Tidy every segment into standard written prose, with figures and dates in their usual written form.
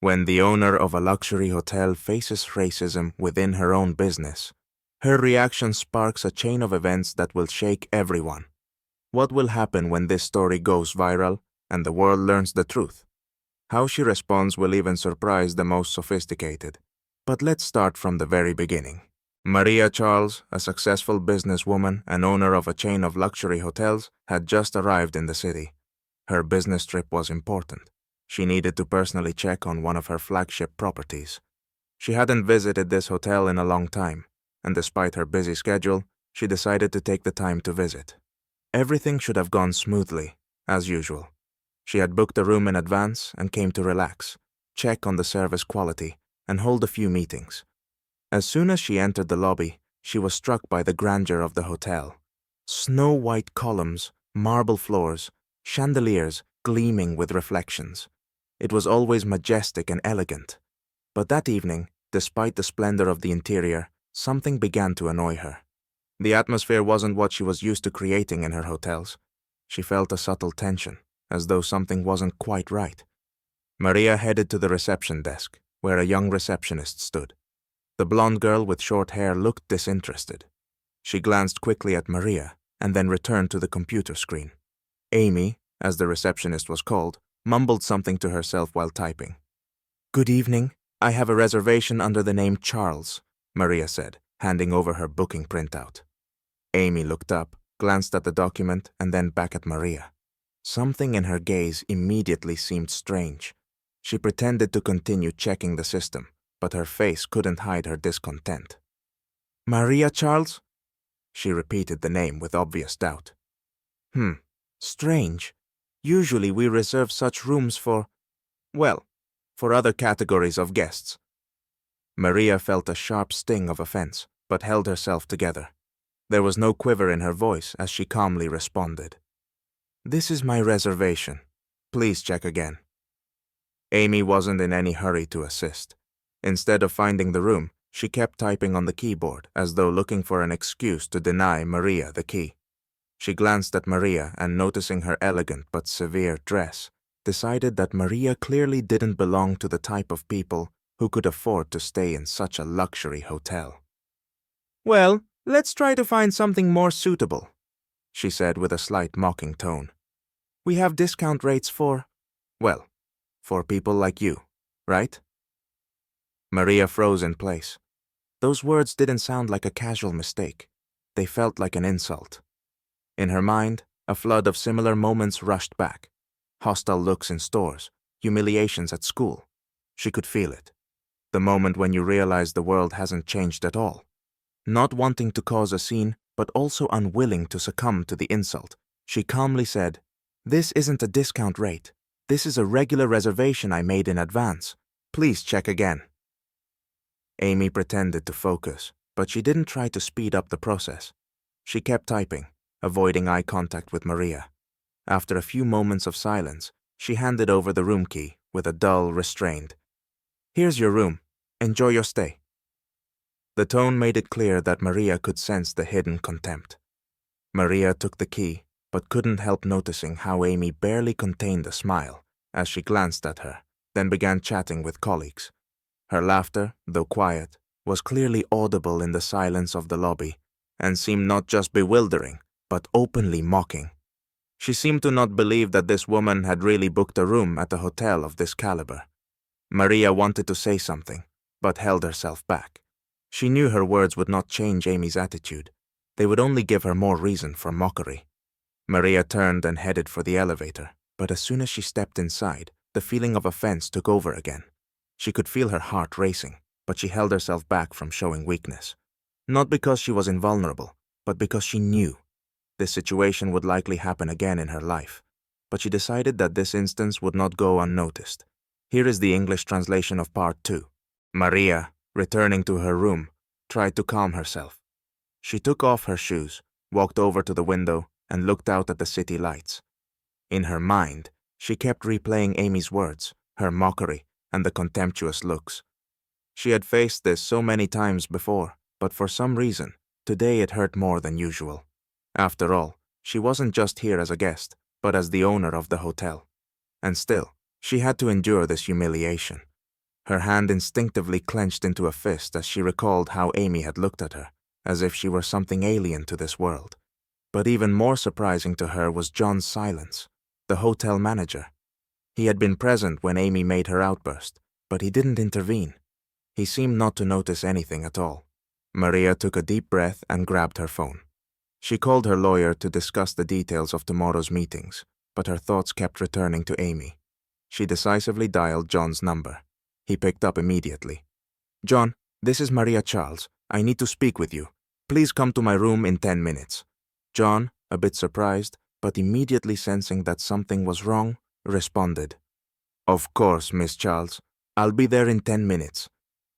When the owner of a luxury hotel faces racism within her own business, her reaction sparks a chain of events that will shake everyone. What will happen when this story goes viral and the world learns the truth? How she responds will even surprise the most sophisticated. But let's start from the very beginning. Maria Charles, a successful businesswoman and owner of a chain of luxury hotels, had just arrived in the city. Her business trip was important. She needed to personally check on one of her flagship properties. She hadn't visited this hotel in a long time, and despite her busy schedule, she decided to take the time to visit. Everything should have gone smoothly, as usual. She had booked a room in advance and came to relax, check on the service quality, and hold a few meetings. As soon as she entered the lobby, she was struck by the grandeur of the hotel. Snow-white columns, marble floors, chandeliers gleaming with reflections. It was always majestic and elegant. But that evening, despite the splendor of the interior, something began to annoy her. The atmosphere wasn't what she was used to creating in her hotels. She felt a subtle tension, as though something wasn't quite right. Maria headed to the reception desk, where a young receptionist stood. The blonde girl with short hair looked disinterested. She glanced quickly at Maria and then returned to the computer screen. Amy, as the receptionist was called, mumbled something to herself while typing. "Good evening. I have a reservation under the name Charles," Maria said, handing over her booking printout. Amy looked up, glanced at the document, and then back at Maria. Something in her gaze immediately seemed strange. She pretended to continue checking the system, but her face couldn't hide her discontent. "Maria Charles?" She repeated the name with obvious doubt. Strange. Usually we reserve such rooms for other categories of guests." Maria felt a sharp sting of offense, but held herself together. There was no quiver in her voice as she calmly responded. "This is my reservation. Please check again." Amy wasn't in any hurry to assist. Instead of finding the room, she kept typing on the keyboard as though looking for an excuse to deny Maria the key. She glanced at Maria and, noticing her elegant but severe dress, decided that Maria clearly didn't belong to the type of people who could afford to stay in such a luxury hotel. "Well, let's try to find something more suitable," she said with a slight mocking tone. "We have discount rates for people like you, right?" Maria froze in place. Those words didn't sound like a casual mistake. They felt like an insult. In her mind, a flood of similar moments rushed back. Hostile looks in stores, humiliations at school. She could feel it. The moment when you realize the world hasn't changed at all. Not wanting to cause a scene, but also unwilling to succumb to the insult, she calmly said, "This isn't a discount rate. This is a regular reservation I made in advance. Please check again." Amy pretended to focus, but she didn't try to speed up the process. She kept typing, avoiding eye contact with Maria. After a few moments of silence, she handed over the room key with a dull, restrained, "Here's your room. Enjoy your stay." The tone made it clear that Maria could sense the hidden contempt. Maria took the key, but couldn't help noticing how Amy barely contained a smile as she glanced at her, then began chatting with colleagues. Her laughter, though quiet, was clearly audible in the silence of the lobby and seemed not just bewildering, but openly mocking. She seemed to not believe that this woman had really booked a room at a hotel of this caliber. Maria wanted to say something, but held herself back. She knew her words would not change Amy's attitude. They would only give her more reason for mockery. Maria turned and headed for the elevator, but as soon as she stepped inside, the feeling of offense took over again. She could feel her heart racing, but she held herself back from showing weakness. Not because she was invulnerable, but because she knew. This situation would likely happen again in her life, but she decided that this instance would not go unnoticed. Here is the English translation of part 2. Maria, returning to her room, tried to calm herself. She took off her shoes, walked over to the window, and looked out at the city lights. In her mind, she kept replaying Amy's words, her mockery, and the contemptuous looks. She had faced this so many times before, but for some reason, today it hurt more than usual. After all, she wasn't just here as a guest, but as the owner of the hotel. And still, she had to endure this humiliation. Her hand instinctively clenched into a fist as she recalled how Amy had looked at her, as if she were something alien to this world. But even more surprising to her was John's silence, the hotel manager. He had been present when Amy made her outburst, but he didn't intervene. He seemed not to notice anything at all. Maria took a deep breath and grabbed her phone. She called her lawyer to discuss the details of tomorrow's meetings, but her thoughts kept returning to Amy. She decisively dialed John's number. He picked up immediately. "John, this is Maria Charles. I need to speak with you. Please come to my room in 10 minutes. John, a bit surprised, but immediately sensing that something was wrong, responded, "Of course, Miss Charles. I'll be there in 10 minutes.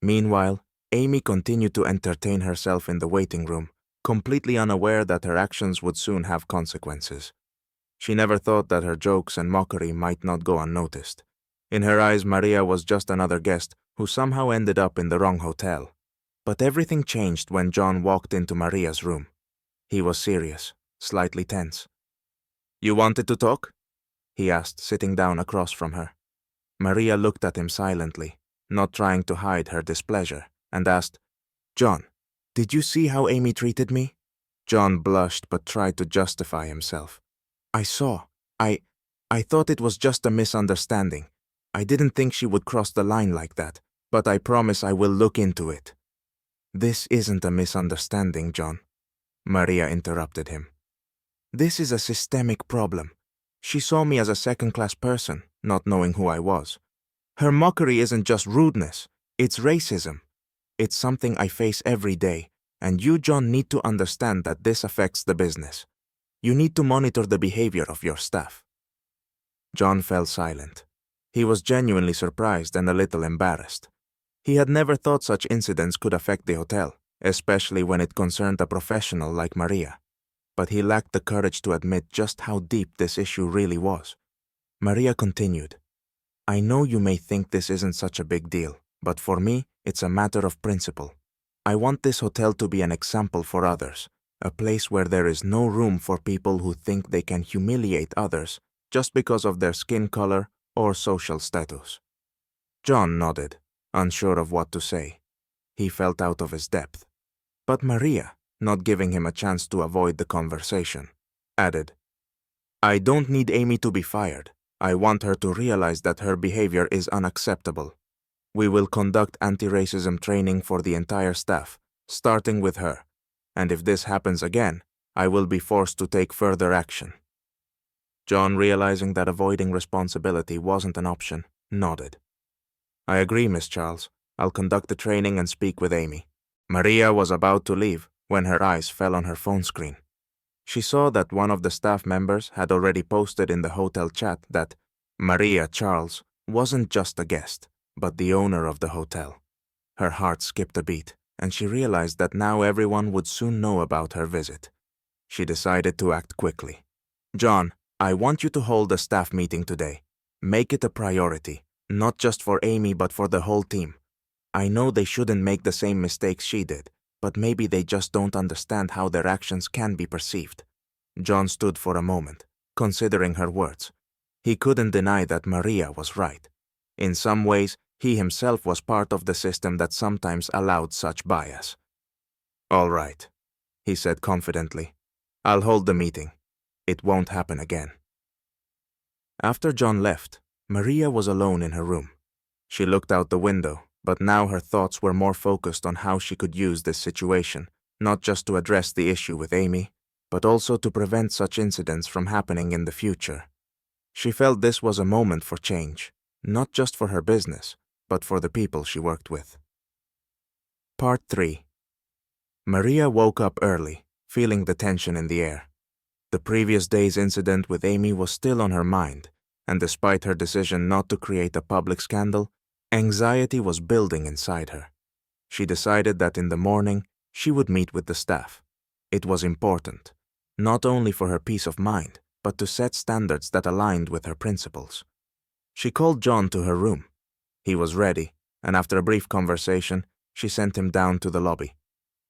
Meanwhile, Amy continued to entertain herself in the waiting room, completely unaware that her actions would soon have consequences. She never thought that her jokes and mockery might not go unnoticed. In her eyes, Maria was just another guest who somehow ended up in the wrong hotel. But everything changed when John walked into Maria's room. He was serious, slightly tense. "You wanted to talk?" he asked, sitting down across from her. Maria looked at him silently, not trying to hide her displeasure, and asked, "John, did you see how Amy treated me?" John blushed but tried to justify himself. "I saw. I thought it was just a misunderstanding. I didn't think she would cross the line like that, but I promise I will look into it." "This isn't a misunderstanding, John," Maria interrupted him. "This is a systemic problem. She saw me as a second-class person, not knowing who I was. Her mockery isn't just rudeness, it's racism. It's something I face every day, and you, John, need to understand that this affects the business. You need to monitor the behavior of your staff." John fell silent. He was genuinely surprised and a little embarrassed. He had never thought such incidents could affect the hotel, especially when it concerned a professional like Maria. But he lacked the courage to admit just how deep this issue really was. Maria continued, "I know you may think this isn't such a big deal, but for me, it's a matter of principle. I want this hotel to be an example for others, a place where there is no room for people who think they can humiliate others just because of their skin color or social status." John nodded, unsure of what to say. He felt out of his depth. But Maria, not giving him a chance to avoid the conversation, added, "I don't need Amy to be fired. I want her to realize that her behavior is unacceptable. We will conduct anti-racism training for the entire staff, starting with her. And if this happens again, I will be forced to take further action." John, realizing that avoiding responsibility wasn't an option, nodded. "I agree, Miss Charles. I'll conduct the training and speak with Amy." Maria was about to leave when her eyes fell on her phone screen. She saw that one of the staff members had already posted in the hotel chat that Maria Charles wasn't just a guest, but the owner of the hotel. Her heart skipped a beat, and she realized that now everyone would soon know about her visit. She decided to act quickly. "John, I want you to hold a staff meeting today. Make it a priority, not just for Amy but for the whole team. I know they shouldn't make the same mistakes she did, but maybe they just don't understand how their actions can be perceived." John stood for a moment, considering her words. He couldn't deny that Maria was right. In some ways, he himself was part of the system that sometimes allowed such bias. "All right," he said confidently. "I'll hold the meeting. It won't happen again." After John left, Maria was alone in her room. She looked out the window, but now her thoughts were more focused on how she could use this situation, not just to address the issue with Amy, but also to prevent such incidents from happening in the future. She felt this was a moment for change, not just for her business, but for the people she worked with. Part 3. Maria woke up early, feeling the tension in the air. The previous day's incident with Amy was still on her mind, and despite her decision not to create a public scandal, anxiety was building inside her. She decided that in the morning, she would meet with the staff. It was important, not only for her peace of mind, but to set standards that aligned with her principles. She called John to her room. He was ready, and after a brief conversation, she sent him down to the lobby.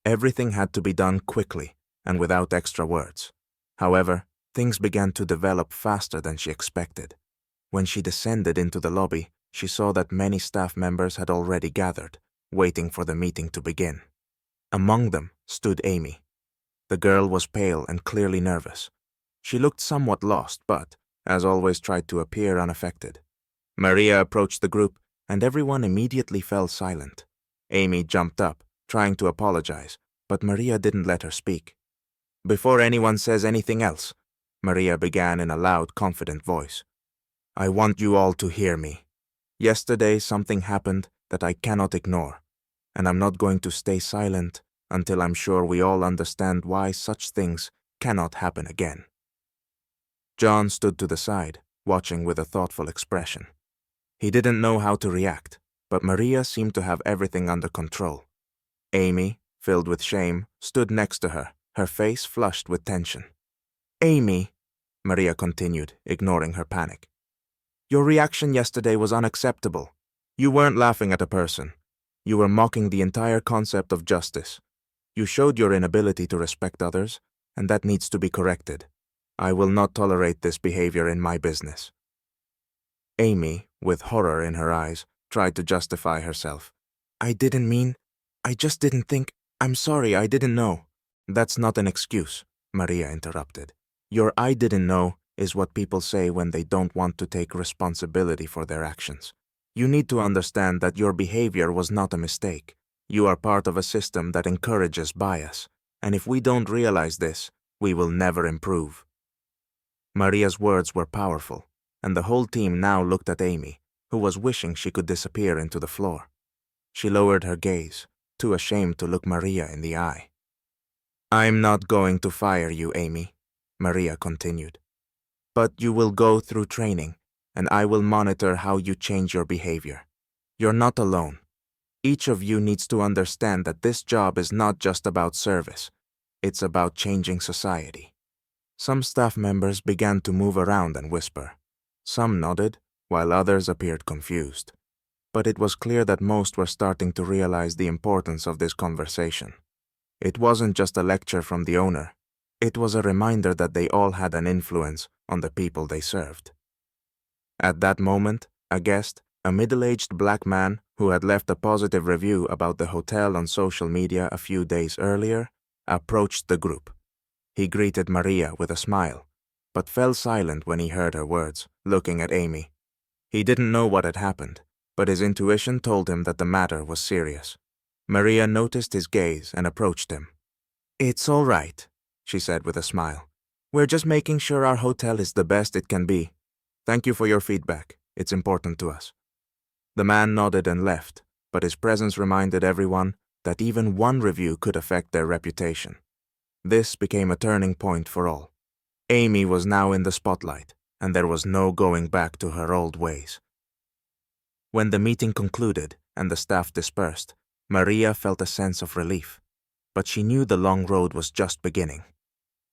Everything had to be done quickly and without extra words. However, things began to develop faster than she expected. When she descended into the lobby, she saw that many staff members had already gathered, waiting for the meeting to begin. Among them stood Amy. The girl was pale and clearly nervous. She looked somewhat lost, but, as always, tried to appear unaffected. Maria approached the group, and everyone immediately fell silent. Amy jumped up, trying to apologize, but Maria didn't let her speak. "Before anyone says anything else," Maria began in a loud, confident voice, "I want you all to hear me. Yesterday something happened that I cannot ignore, and I'm not going to stay silent until I'm sure we all understand why such things cannot happen again." John stood to the side, watching with a thoughtful expression. He didn't know how to react, but Maria seemed to have everything under control. Amy, filled with shame, stood next to her face flushed with tension. "Amy," Maria continued, ignoring her panic, "your reaction yesterday was unacceptable. You weren't laughing at a person. You were mocking the entire concept of justice. You showed your inability to respect others, and that needs to be corrected. I will not tolerate this behavior in my business." Amy, with horror in her eyes, tried to justify herself. I just didn't think. I'm sorry, I didn't know." "That's not an excuse," Maria interrupted. "Your "I didn't know" is what people say when they don't want to take responsibility for their actions. You need to understand that your behavior was not a mistake. You are part of a system that encourages bias, and if we don't realize this, we will never improve." Maria's words were powerful, and the whole team now looked at Amy, who was wishing she could disappear into the floor. She lowered her gaze, too ashamed to look Maria in the eye. "I'm not going to fire you, Amy," Maria continued. "But you will go through training, and I will monitor how you change your behavior. You're not alone. Each of you needs to understand that this job is not just about service. It's about changing society." Some staff members began to move around and whisper. Some nodded, while others appeared confused. But it was clear that most were starting to realize the importance of this conversation. It wasn't just a lecture from the owner. It was a reminder that they all had an influence on the people they served. At that moment, a guest, a middle-aged black man who had left a positive review about the hotel on social media a few days earlier, approached the group. He greeted Maria with a smile, but fell silent when he heard her words, looking at Amy. He didn't know what had happened, but his intuition told him that the matter was serious. Maria noticed his gaze and approached him. "It's all right," she said with a smile. "We're just making sure our hotel is the best it can be. Thank you for your feedback. It's important to us." The man nodded and left, but his presence reminded everyone that even one review could affect their reputation. This became a turning point for all. Amy was now in the spotlight, and there was no going back to her old ways. When the meeting concluded and the staff dispersed, Maria felt a sense of relief, but she knew the long road was just beginning.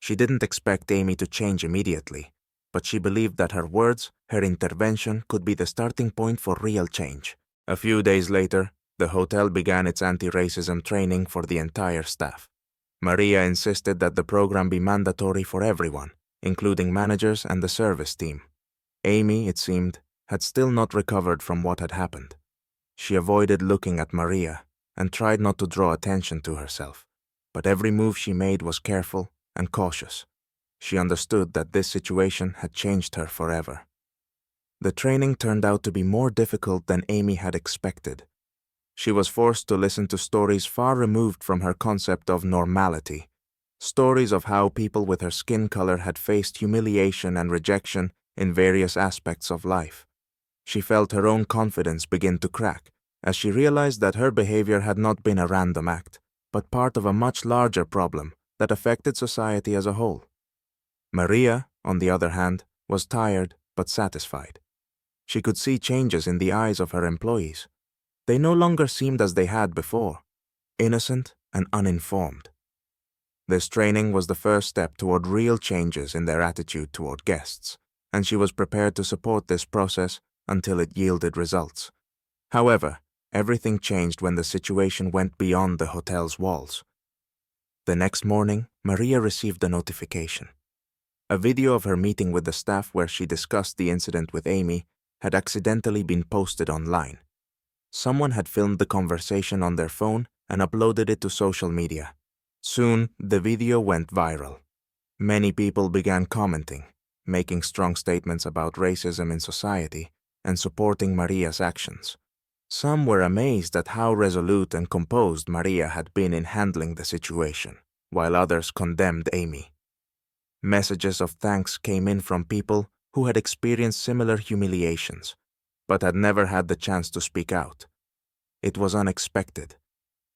She didn't expect Amy to change immediately, but she believed that her words, her intervention, could be the starting point for real change. A few days later, the hotel began its anti-racism training for the entire staff. Maria insisted that the program be mandatory for everyone, including managers and the service team. Amy, it seemed, had still not recovered from what had happened. She avoided looking at Maria and tried not to draw attention to herself, but every move she made was careful and cautious. She understood that this situation had changed her forever. The training turned out to be more difficult than Amy had expected. She was forced to listen to stories far removed from her concept of normality, stories of how people with her skin color had faced humiliation and rejection in various aspects of life. She felt her own confidence begin to crack as she realized that her behavior had not been a random act, but part of a much larger problem that affected society as a whole. Maria, on the other hand, was tired but satisfied. She could see changes in the eyes of her employees. They no longer seemed as they had before, innocent and uninformed. This training was the first step toward real changes in their attitude toward guests, and she was prepared to support this process until it yielded results. However, everything changed when the situation went beyond the hotel's walls. The next morning, Maria received a notification. A video of her meeting with the staff where she discussed the incident with Amy had accidentally been posted online. Someone had filmed the conversation on their phone and uploaded it to social media. Soon, the video went viral. Many people began commenting, making strong statements about racism in society and supporting Maria's actions. Some were amazed at how resolute and composed Maria had been in handling the situation, while others condemned Amy. Messages of thanks came in from people who had experienced similar humiliations, but had never had the chance to speak out. It was unexpected.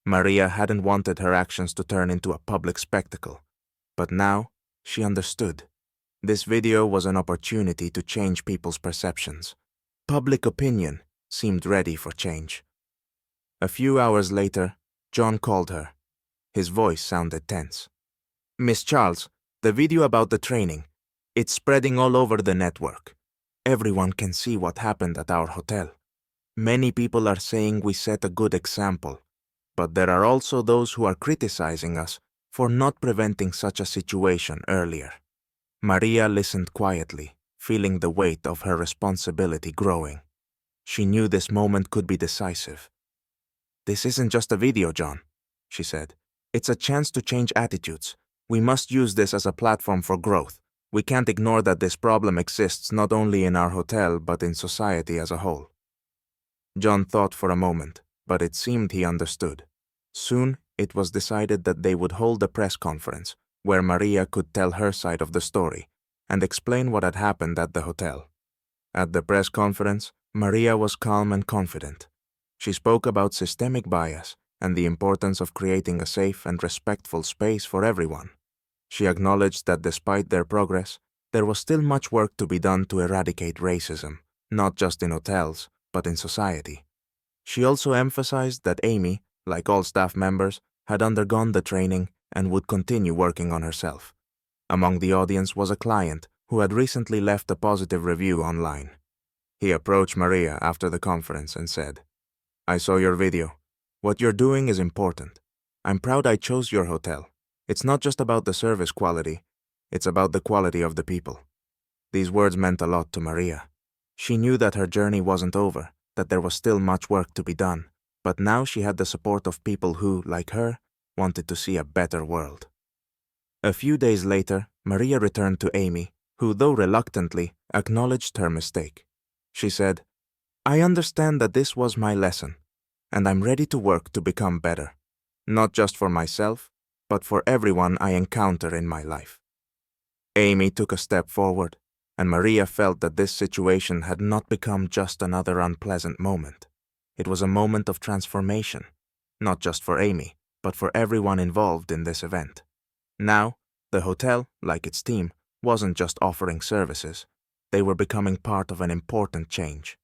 Maria hadn't wanted her actions to turn into a public spectacle, but now she understood. This video was an opportunity to change people's perceptions. Public opinion seemed ready for change. A few hours later, John called her. His voice sounded tense. "Miss Charles, the video about the training, it's spreading all over the network. Everyone can see what happened at our hotel. Many people are saying we set a good example, but there are also those who are criticizing us for not preventing such a situation earlier." Maria listened quietly, feeling the weight of her responsibility growing. She knew this moment could be decisive. "This isn't just a video, John," she said. "It's a chance to change attitudes. We must use this as a platform for growth. We can't ignore that this problem exists not only in our hotel but in society as a whole." John thought for a moment, but it seemed he understood. Soon, it was decided that they would hold a press conference where Maria could tell her side of the story and explain what had happened at the hotel. At the press conference, Maria was calm and confident. She spoke about systemic bias and the importance of creating a safe and respectful space for everyone. She acknowledged that despite their progress, there was still much work to be done to eradicate racism, not just in hotels, but in society. She also emphasized that Amy, like all staff members, had undergone the training and would continue working on herself. Among the audience was a client who had recently left a positive review online. He approached Maria after the conference and said, "I saw your video. What you're doing is important. I'm proud I chose your hotel. It's not just about the service quality, it's about the quality of the people." These words meant a lot to Maria. She knew that her journey wasn't over, that there was still much work to be done, but now she had the support of people who, like her, wanted to see a better world. A few days later, Maria returned to Amy, who, though reluctantly, acknowledged her mistake. She said, "I understand that this was my lesson, and I'm ready to work to become better, not just for myself, but for everyone I encounter in my life." Amy took a step forward, and Maria felt that this situation had not become just another unpleasant moment. It was a moment of transformation, not just for Amy, but for everyone involved in this event. Now, the hotel, like its team, wasn't just offering services. They were becoming part of an important change.